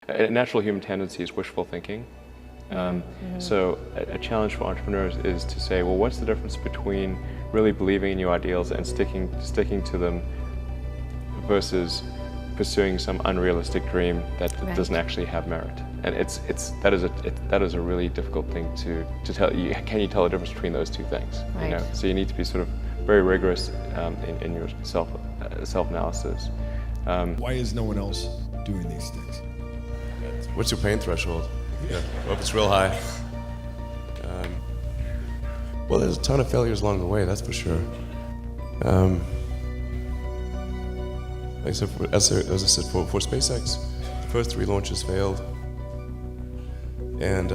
A natural human tendency is wishful thinking. So a challenge for entrepreneurs is to say, well, what's the difference between really believing in your ideals and sticking to them versus pursuing some unrealistic dream that doesn't actually have merit? And that is a really difficult thing to tell you. Can you tell the difference between those two things? Right. You know? So you need to be sort of very rigorous in your self-analysis. Why is no one else doing these things? What's your pain threshold? Yeah, hope it's real high. Well, there's a ton of failures along the way, that's for sure. Like I said, as I said, for SpaceX, the first 3 launches failed, and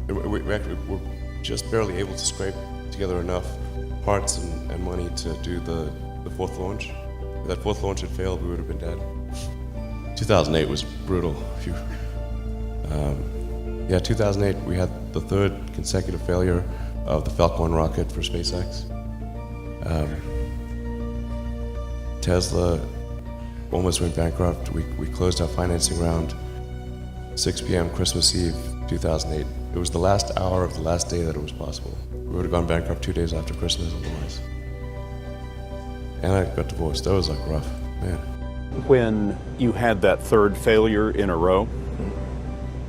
we're just barely able to scrape together enough parts and money to do the 4th launch. If that 4th launch had failed, we would have been dead. 2008 was brutal. Yeah, 2008, we had the 3rd consecutive failure of the Falcon 1 rocket for SpaceX. Tesla almost went bankrupt. We closed our financing round 6 p.m. Christmas Eve, 2008. It was the last hour of the last day that it was possible. We would have gone bankrupt 2 days after Christmas otherwise. And I got divorced. That was like rough, man. When you had that 3rd failure in a row,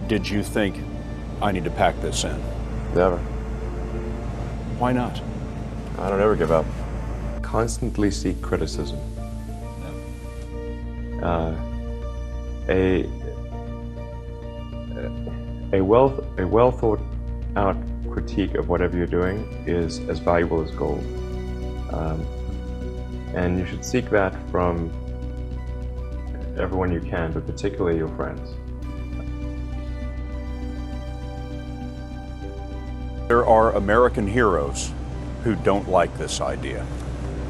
did you think, I need to pack this in? Never. Why not? I don't ever give up. Constantly seek criticism. A well thought out critique of whatever you're doing is as valuable as gold. And you should seek that from everyone you can, but particularly your friends. There are American heroes who don't like this idea.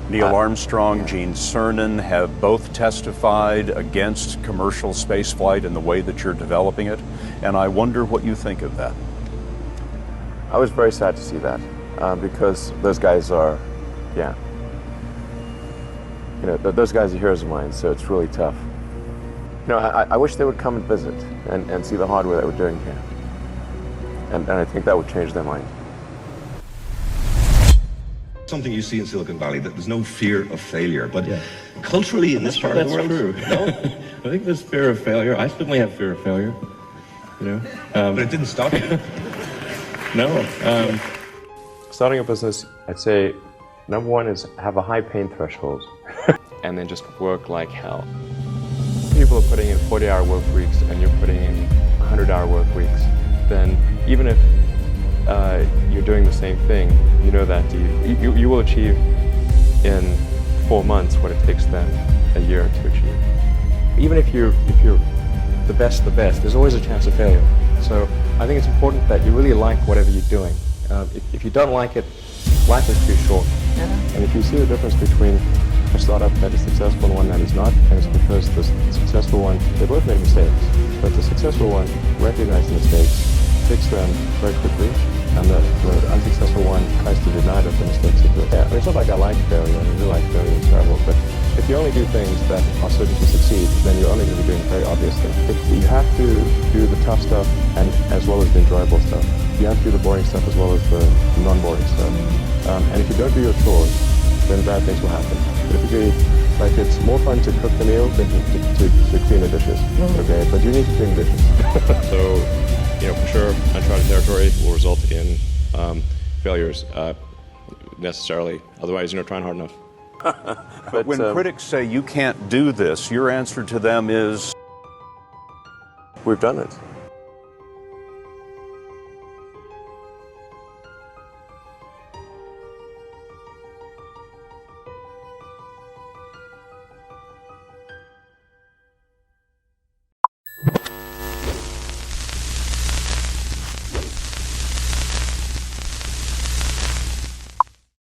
Neil Armstrong, Gene Cernan have both testified against commercial spaceflight and the way that you're developing it, and I wonder what you think of that. I was very sad to see that, because those guys are, those guys are heroes of mine, so it's really tough. I wish they would come and visit and see the hardware that we're doing here. And I think that would change their mind. Something you see in Silicon Valley, that there's no fear of failure, but culturally in this part of the world, true. No, I think there's fear of failure. I certainly have fear of failure, but it didn't stop you. No. Starting a business, I'd say, number 1 is have a high pain threshold, and then just work like hell. People are putting in 40-hour work weeks, and you're putting in 100-hour work weeks. Then even if you're doing the same thing, you know that you will achieve in 4 months what it takes them a year to achieve. Even if you're the best, there's always a chance of failure. So I think it's important that you really like whatever you're doing. If you don't like it, life is too short. And if you see the difference between a startup that is successful and one that is not, and it's because the successful one, they both made mistakes, but the successful one recognized the mistakes, fixed them very quickly, and the unsuccessful one tries to deny that the mistakes exist. Yeah, it's not like I like failure, I really like failure, it's terrible, but if you only do things that are certain to succeed, then you're only going to be doing very obvious things. You have to do the tough stuff and as well as the enjoyable stuff. You have to do the boring stuff as well as the non-boring stuff. And if you don't do your chores, then bad things will happen. Typically, like it's more fun to cook the meal than to clean the dishes. Okay, but you need to clean the dishes. So, for sure, uncharted territory will result in failures necessarily. Otherwise, you're not trying hard enough. But when critics say you can't do this, your answer to them is? We've done it.